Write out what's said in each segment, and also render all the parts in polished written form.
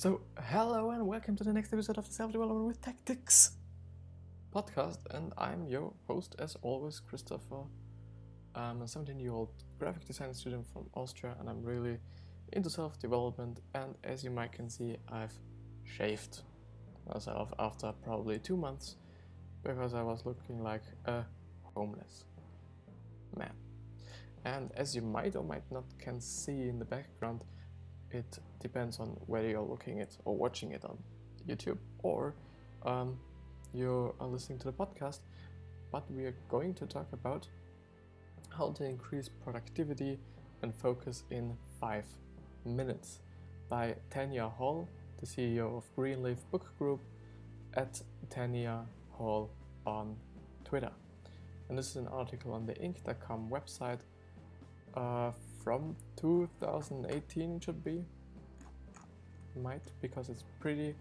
So, hello and welcome to the next episode of the Self-Development with Tactics podcast, and I'm your host, as always, Christopher. I'm a 17-year-old graphic design student from Austria, and I'm really into self-development, and as you might can see, I've shaved myself after probably 2 months because I was looking like a homeless man. And as you might or might not can see in the background, it depends on whether you're looking it or watching it on YouTube or you are listening to the podcast, but we are going to talk about how to increase productivity and focus in 5 minutes by Tanya Hall, the CEO of Greenleaf Book Group, at Tanya Hall on Twitter. And this is an article on the Inc.com website from 2018. It should be, because it's a pretty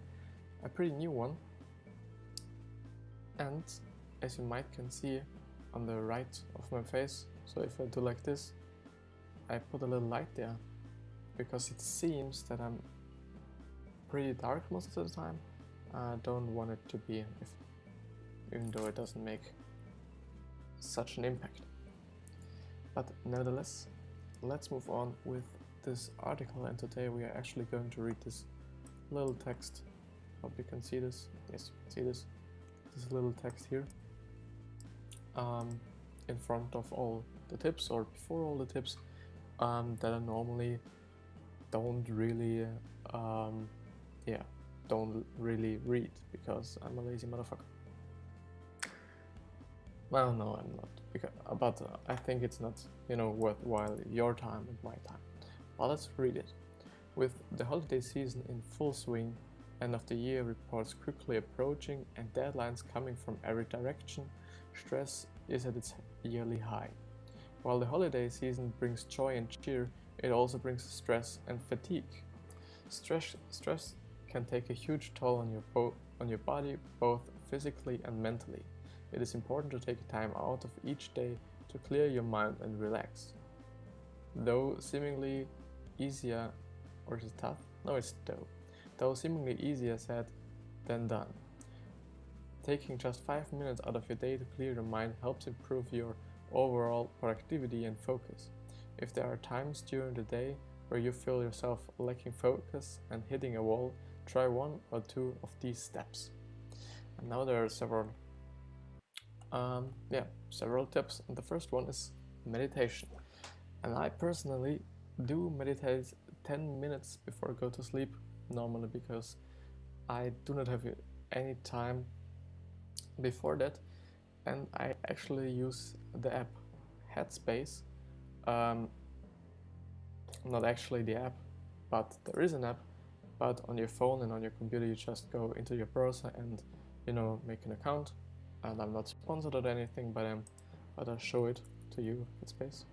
new one. And as you might can see on the right of my face, so if I do like this, I put a little light there because it seems that I'm pretty dark most of the time. I don't want it to be, even though it doesn't make such an impact. But nevertheless, let's move on with this article, and today we are actually going to read this little text. Hope you can see this. Yes, you can see this. This little text here in front of all the tips, or before all the tips, that I normally don't really read because I'm a lazy motherfucker. Well, no, I'm not, but I think it's not, worthwhile your time and my time. Well, let's read it. With the holiday season in full swing, end of the year reports quickly approaching, and deadlines coming from every direction, stress is at its yearly high. While the holiday season brings joy and cheer, it also brings stress and fatigue. Stress can take a huge toll on your body, both physically and mentally. It is important to take time out of each day to clear your mind and relax. Though seemingly easier, or is it tough? No, it's though seemingly easier said than done. Taking just 5 minutes out of your day to clear your mind helps improve your overall productivity and focus. If there are times during the day where you feel yourself lacking focus and hitting a wall, try 1 or 2 of these steps. And now there are several tips, and the first one is meditation. And I personally do meditate 10 minutes before I go to sleep normally, because I do not have any time before that, and I actually use the app Headspace. Not actually the app, but there is an app, but on your phone and on your computer you just go into your browser and make an account. And I'm not sponsored or anything by them, but I'll show it to you. Headspace,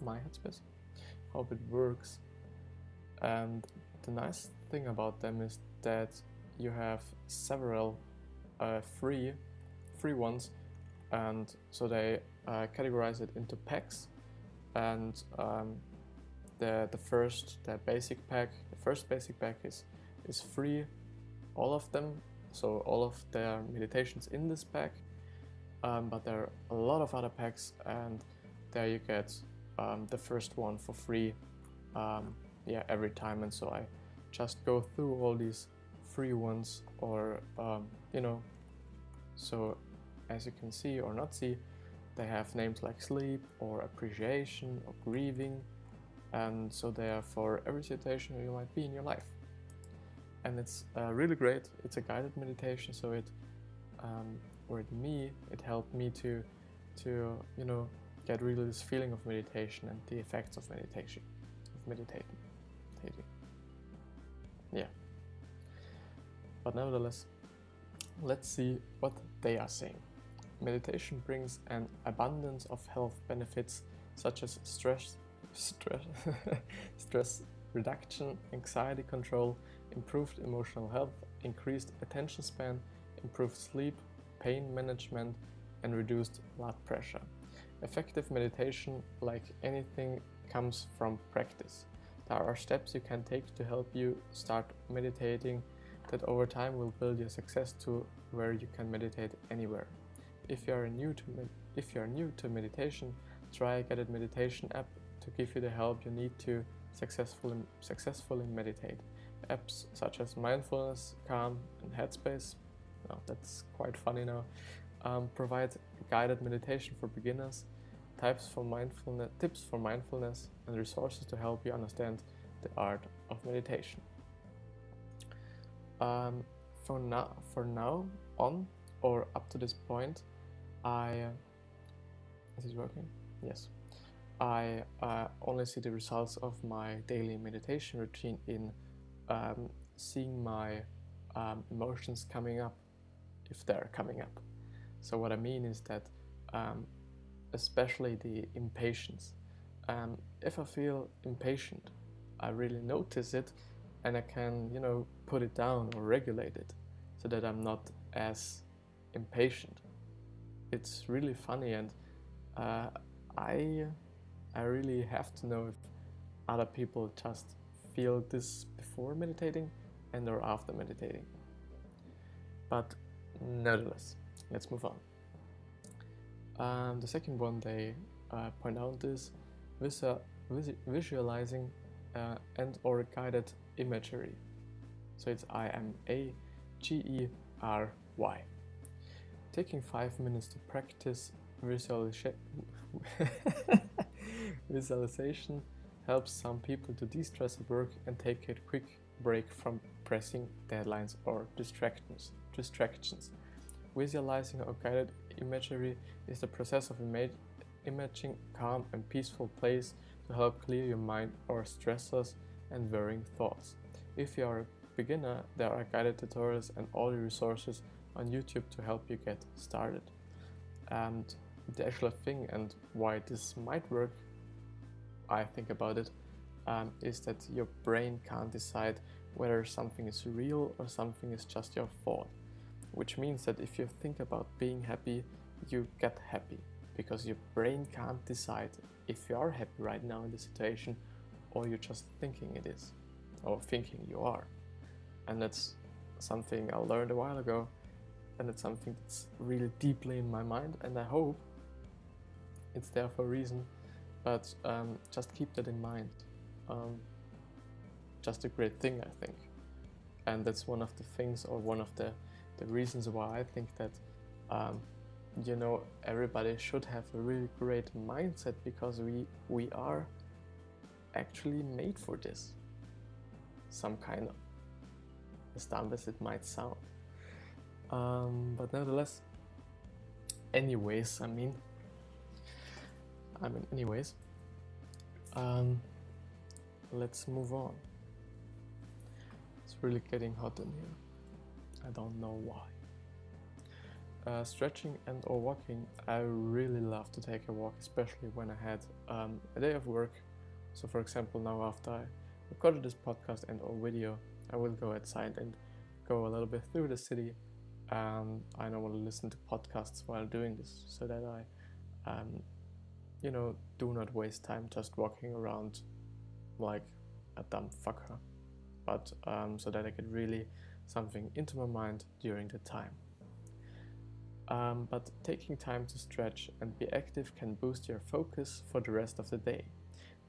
my Headspace, hope it works. And the nice thing about them is that you have several free ones, and so they categorize it into packs. And the first basic pack is free, all of them. So all of their meditations in this pack, but there are a lot of other packs, and there you get the first one for free every time. And so I just go through all these free ones, or so as you can see or not see, they have names like sleep or appreciation or grieving, and so they are for every situation you might be in your life. And it's really great. It's a guided meditation, so it helped me to get really this feeling of meditation and the effects of meditating. Yeah. But nevertheless, let's see what they are saying. Meditation brings an abundance of health benefits such as stress reduction, anxiety control, improved emotional health, increased attention span, improved sleep, pain management, and reduced blood pressure. Effective meditation, like anything, comes from practice. There are steps you can take to help you start meditating that over time will build your success to where you can meditate anywhere. If you are new to meditation, try a guided meditation app to give you the help you need to successfully meditate. Apps such as Mindfulness, Calm, and Headspace, that's quite funny now, provide guided meditation for beginners, tips for mindfulness, and resources to help you understand the art of meditation. For now on, or up to this point, is it working? Yes. I only see the results of my daily meditation routine in seeing my emotions coming up, if they're coming up. So what I mean is that especially the impatience. If I feel impatient, I really notice it, and I can, put it down or regulate it so that I'm not as impatient. It's really funny, and I really have to know if other people just feel this before meditating and or after meditating. But nevertheless, let's move on. The second one they point out is visualizing and or guided imagery. So it's IMAGERY. Taking 5 minutes to practice visualization helps some people to de-stress at work and take a quick break from pressing deadlines or distractions. Visualizing or guided imagery is the process of imaging calm and peaceful place to help clear your mind or stressors and worrying thoughts. If you are a beginner, there are guided tutorials and audio resources on YouTube to help you get started. And the actual thing and why this might work, I think about it, is that your brain can't decide whether something is real or something is just your thought. Which means that if you think about being happy, you get happy, because your brain can't decide if you are happy right now in the situation or you're just thinking it is, or thinking you are. And that's something I learned a while ago, and it's something that's really deeply in my mind, and I hope it's there for a reason, but just keep that in mind. Just a great thing, I think. And that's one of the things, or one of the reasons why I think that everybody should have a really great mindset, because we are actually made for this, some kind of, as dumb as it might sound, but nevertheless, anyways, let's move on. It's really getting hot in here. I don't know why. Stretching and or walking. I really love to take a walk, especially when I had a day of work. So for example, now after I recorded this podcast and or video, I will go outside and go a little bit through the city. I normally listen to podcasts while doing this, so that I do not waste time just walking around like a dumb fucker, but so that I get really something into my mind during the time. But taking time to stretch and be active can boost your focus for the rest of the day.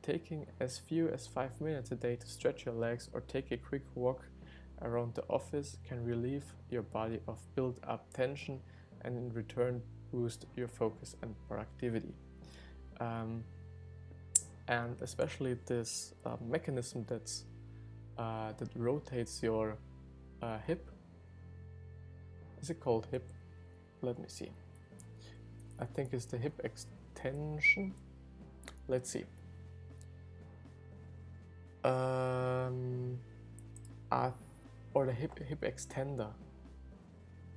Taking as few as 5 minutes a day to stretch your legs or take a quick walk around the office can relieve your body of built-up tension and in return boost your focus and productivity. And especially this mechanism that rotates your hip. Is it called hip? Let me see. I think it's the hip extension. Let's see. Or the hip extender.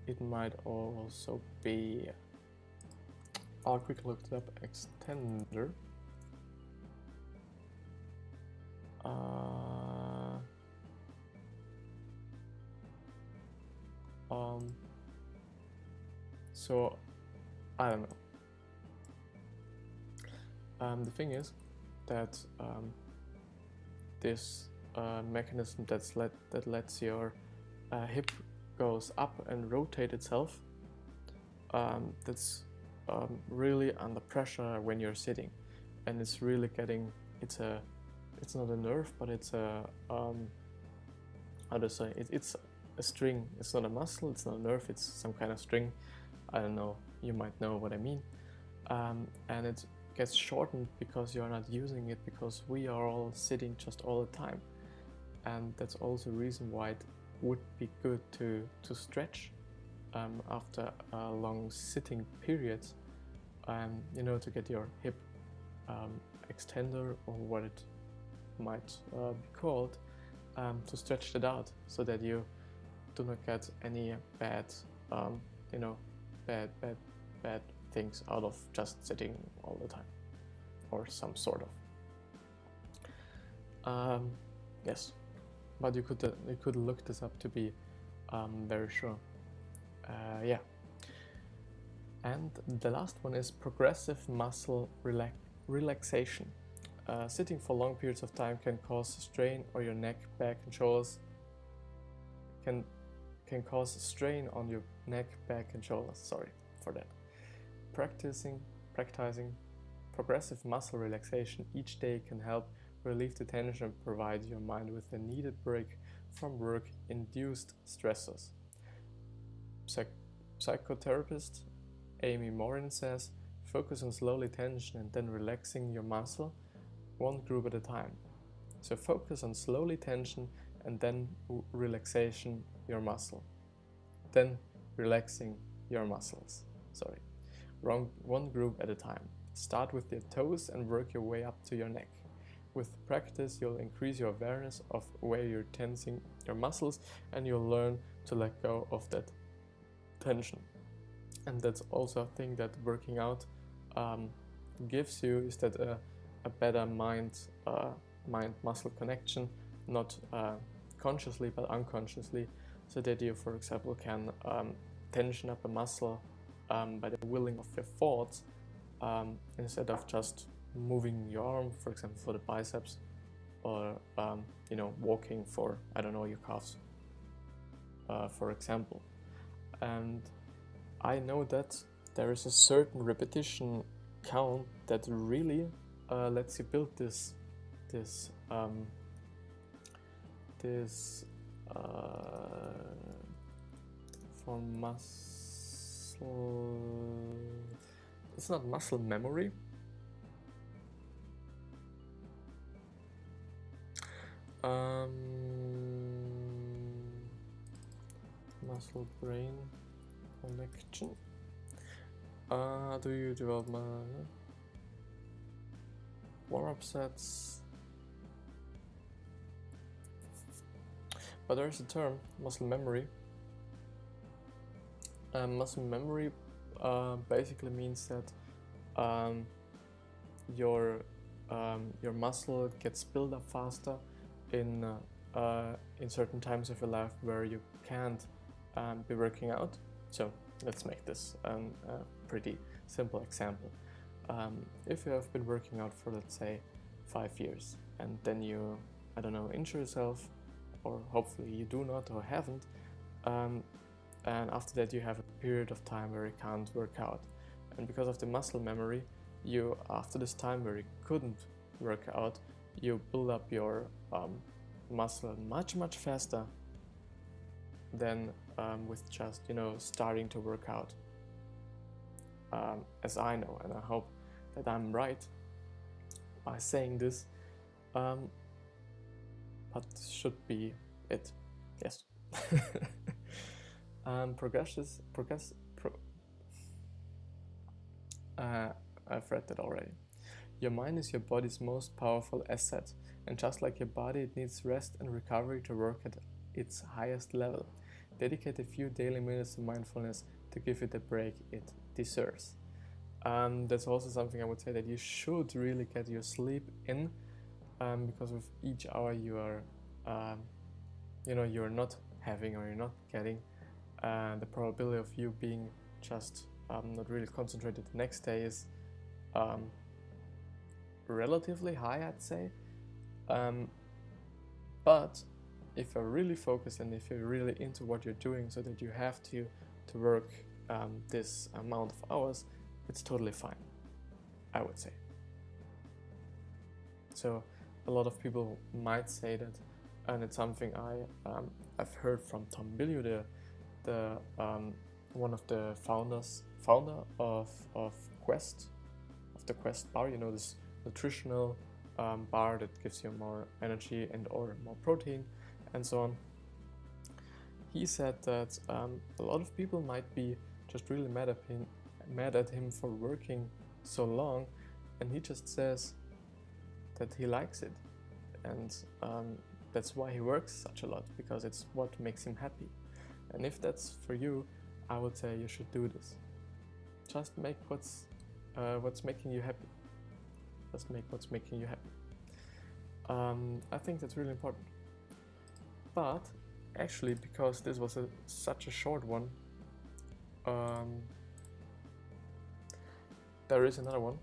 It might also be. I'll quickly look it up. Extender. So I don't know. The thing is that this mechanism that lets your hip goes up and rotate itself. That's really under pressure when you're sitting, and it's really getting. It's not a nerve, but it's a how to say it, it's a string. It's not a muscle. It's not a nerve. It's some kind of string. I don't know. You might know what I mean. And it gets shortened because you're not using it, because we are all sitting just all the time, and that's also a reason why it would be good to stretch after a long sitting period, you know, to get your hip extender, or what it might be called, to stretch it out so that you do not get any bad you know, bad things out of just sitting all the time, or some sort of. Yes, but you could look this up to be very sure. Yeah. And the last one is progressive muscle relaxation. Sitting for long periods of time can cause strain on your neck, back, and shoulders. Can cause strain on your neck, back, and shoulders. Sorry for that. Practicing progressive muscle relaxation each day can help relieve the tension and provide your mind with a needed break from work-induced stressors. Psychotherapist Amy Morin says, focus on slowly tension and then relaxing your muscle, one group at a time. So focus on slowly tension and then relaxation your muscle. Then relaxing your muscles. Sorry. One group at a time. Start with your toes and work your way up to your neck. With practice, you'll increase your awareness of where you're tensing your muscles, and you'll learn to let go of that tension. And that's also a thing that working out gives you, is that a better mind-muscle connection, not consciously but unconsciously, so that you, for example, can tension up a muscle by the willing of your thoughts, instead of just moving your arm, for example, for the biceps, or you know, walking for, I don't know, your calves, for example. And I know that there is a certain repetition count that really lets you build this for muscle. It's not muscle memory. Muscle brain connection. Do you develop warm-up sets? But there's a term, muscle memory. Muscle memory basically means that your muscle gets built up faster in certain times of your life where you can't be working out. So let's make this a pretty simple example. If you have been working out for, let's say, 5 years, and then you, I don't know, injure yourself, or hopefully you do not or haven't, and after that you have a period of time where you can't work out. And because of the muscle memory, you, after this time where you couldn't work out, you build up your muscle much faster than with just, you know, starting to work out. As I know, and I hope that I'm right by saying this, but this should be it. Yes. I've read that already. Your mind is your body's most powerful asset, and just like your body, it needs rest and recovery to work at its highest level. Dedicate a few daily minutes to mindfulness to give it the break it deserves. That's also something I would say, that you should really get your sleep in, because with each hour you are, you're not having, or you're not getting, the probability of you being just not really concentrated the next day is relatively high, I'd say. But if you're really focused and if you're really into what you're doing, so that you have to work this amount of hours, it's totally fine, I would say. So a lot of people might say that, and it's something I've heard from Tom Bilyeu, the one of the founder of Quest, of the Quest bar, you know, this nutritional bar that gives you more energy and or more protein and so on. He said that a lot of people might be just really mad at him for working so long, and he just says that he likes it, and that's why he works such a lot, because it's what makes him happy. And if that's for you, I would say you should do this. Just make what's making you happy. Just make what's making you happy. I think that's really important. But actually, because this was such a short one, there is another one.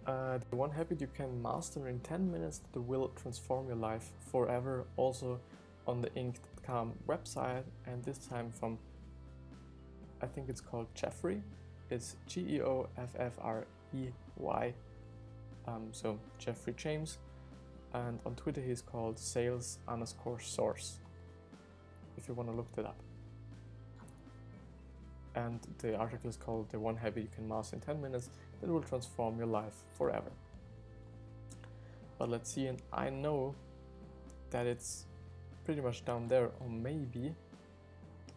The one habit you can master in 10 minutes that will transform your life forever, also on the Inc.com website, and this time from, I think it's called Geoffrey. It's Geoffrey, so Geoffrey James, and on Twitter he's called sales_source, if you want to look that up. And the article is called The One Habit You Can Master in 10 Minutes That Will Transform Your Life Forever. But let's see, and I know that it's pretty much down there, or maybe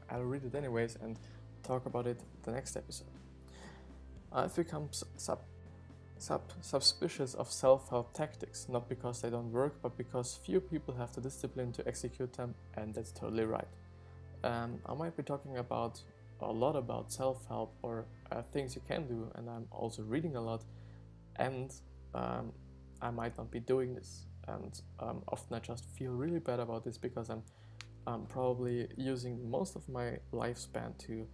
I'll read it anyways and talk about it the next episode. I've become suspicious of self-help tactics, not because they don't work, but because few people have the discipline to execute them, and that's totally right. I might be talking about a lot about self-help or things you can do, and I'm also reading a lot, and I might not be doing this, and often I just feel really bad about this, because I'm probably using most of my lifespan to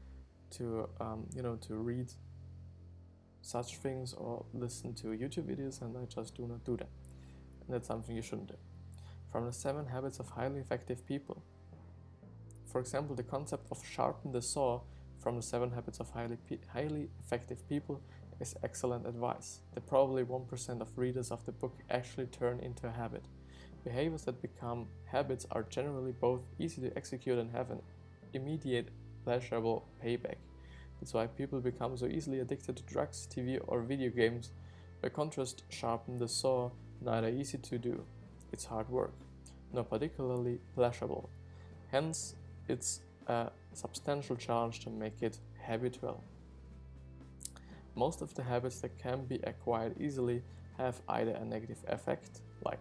read such things or listen to YouTube videos, and I just do not do that. And that's something you shouldn't do. From the 7 Habits of Highly Effective People. For example, the concept of sharpen the saw from the 7 Habits of Highly Effective People is excellent advice. The probably 1% of readers of the book actually turn into a habit. Behaviors that become habits are generally both easy to execute and have an immediate pleasurable payback. That's why people become so easily addicted to drugs, TV, or video games. By contrast, sharpen the saw, neither easy to do. It's hard work, nor particularly pleasurable. Hence, it's a substantial challenge to make it habitual. Most of the habits that can be acquired easily have either a negative effect, like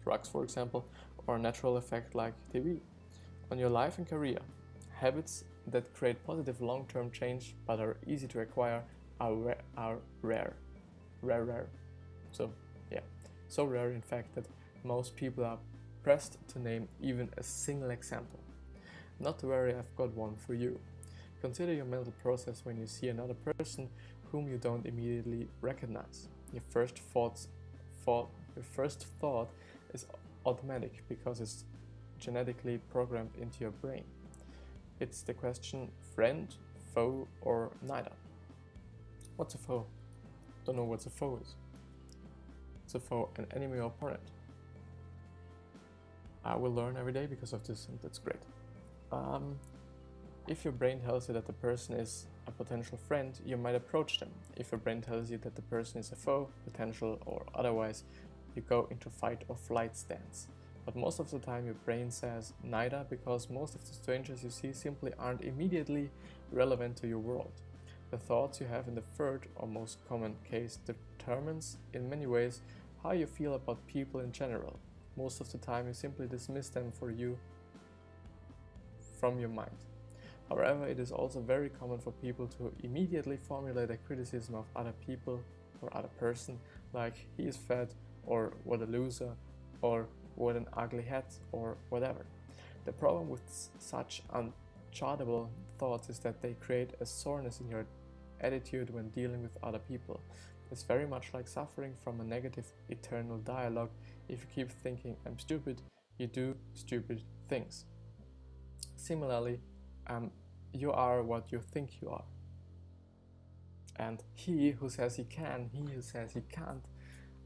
drugs for example, or a natural effect like TV, on your life and career. Habits that create positive long-term change but are easy to acquire are rare. So rare in fact that most people are pressed to name even a single example. Not to worry, I've got one for you. Consider your mental process when you see another person whom you don't immediately recognize. Your first thought is automatic because it's genetically programmed into your brain. It's the question: friend, foe, or neither. What's a foe? Don't know what a foe is. It's a foe, an enemy or opponent. I will learn every day because of this, and that's great. If your brain tells you that the person is a potential friend, you might approach them. If your brain tells you that the person is a foe, potential or otherwise, you go into fight or flight stance. But most of the time your brain says neither, because most of the strangers you see simply aren't immediately relevant to your world. The thoughts you have in the third or most common case determines in many ways how you feel about people in general. Most of the time you simply dismiss them from your mind. However, it is also very common for people to immediately formulate a criticism of other people or other person, like he is fat, or what a loser, or what an ugly hat, or whatever. The problem with such unchartable thoughts is that they create a soreness in your attitude when dealing with other people. It's very much like suffering from a negative internal dialogue. If you keep thinking, I'm stupid, you do stupid things. Similarly, you are what you think you are. And he who says he can, he who says he can't,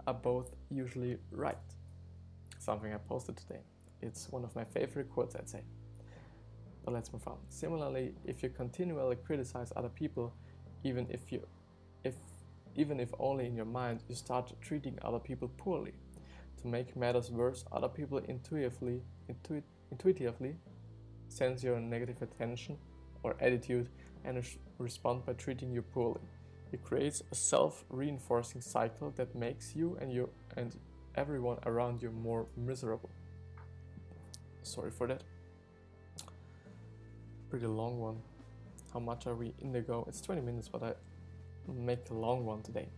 are both usually right. Something I posted today. It's one of my favorite quotes, I'd say. But let's move on. Similarly, if you continually criticize other people, even if only in your mind, you start treating other people poorly. To make matters worse, other people intuitively sense your negative attention or attitude and respond by treating you poorly. It creates a self-reinforcing cycle that makes you and everyone around you more miserable. Sorry for that. Pretty long one. How much are we in the go? It's 20 minutes, but I make a long one today.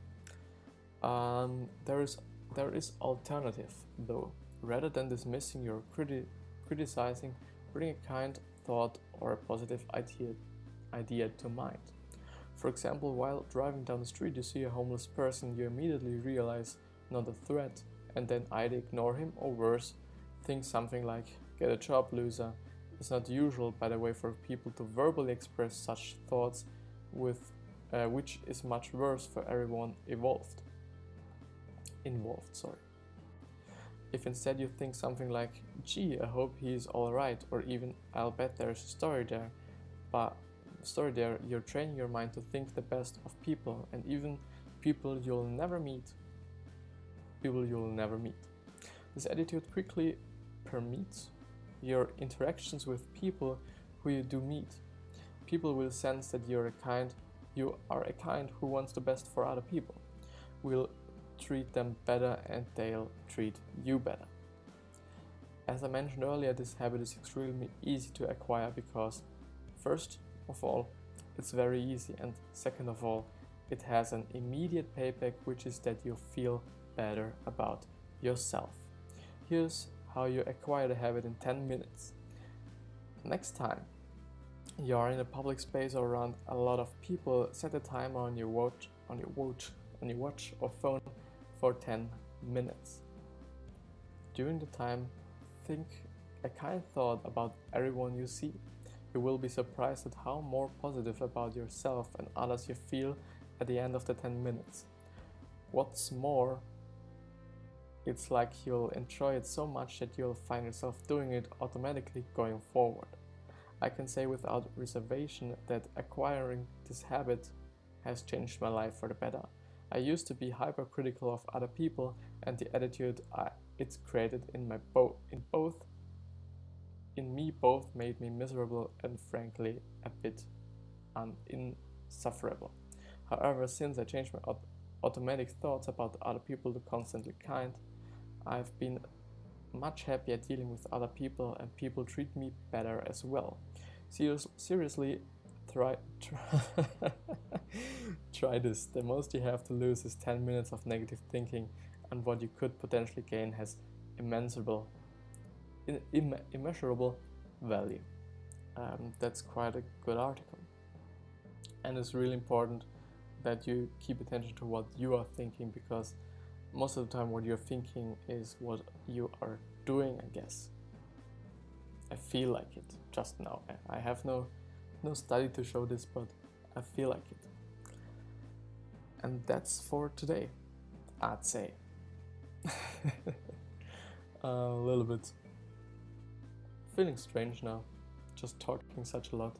There is alternative though. Rather than dismissing your criticizing, bring a kind thought or a positive idea to mind. For example, while driving down the street you see a homeless person, you immediately realize not a threat and then either ignore him or worse, think something like, get a job, loser. It's not usual, by the way, for people to verbally express such thoughts, which is much worse for everyone involved. If instead you think something like, gee, I hope he's alright, or even, I'll bet there's a story there, you're training your mind to think the best of people, and even people you'll never meet. This attitude quickly permeates your interactions with people who you do meet. People will sense that you are a kind who wants the best for other people. Will treat them better and they'll treat you better. As I mentioned earlier, this habit is extremely easy to acquire because, first of all, it's very easy, and second of all, it has an immediate payback, which is that you feel better about yourself. Here's how you acquire the habit in 10 minutes. Next time you are in a public space or around a lot of people, set a timer on your watch or phone for 10 minutes. During the time, think a kind thought about everyone you see. You will be surprised at how more positive about yourself and others you feel at the end of the 10 minutes. What's more, it's like you'll enjoy it so much that you'll find yourself doing it automatically going forward. I can say without reservation that acquiring this habit has changed my life for the better. I used to be hypercritical of other people, and the attitude it's created in me both made me miserable and frankly a bit insufferable. However, since I changed my automatic thoughts about other people to constantly kind, I've been much happier dealing with other people, and people treat me better as well. Seriously, try this. The most you have to lose is 10 minutes of negative thinking, and what you could potentially gain has immeasurable value. That's quite a good article. And it's really important that you keep attention to what you are thinking, because most of the time what you're thinking is what you are doing, I guess. I feel like it just now. I have no study to show this, but I feel like it. And that's for today, I'd say. A little bit feeling strange now, just talking such a lot.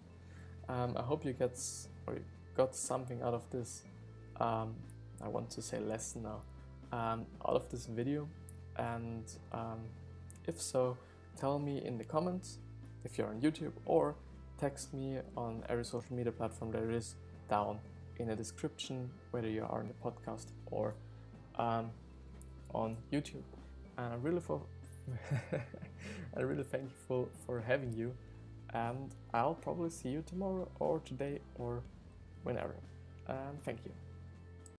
I hope you got something out of this. I want to say lesson now. Out of this video, and if so, tell me in the comments if you're on YouTube, or text me on every social media platform that is down in the description, whether you are on the podcast or on YouTube. And I'm really thankful for having you, and I'll probably see you tomorrow or today or whenever. Thank you.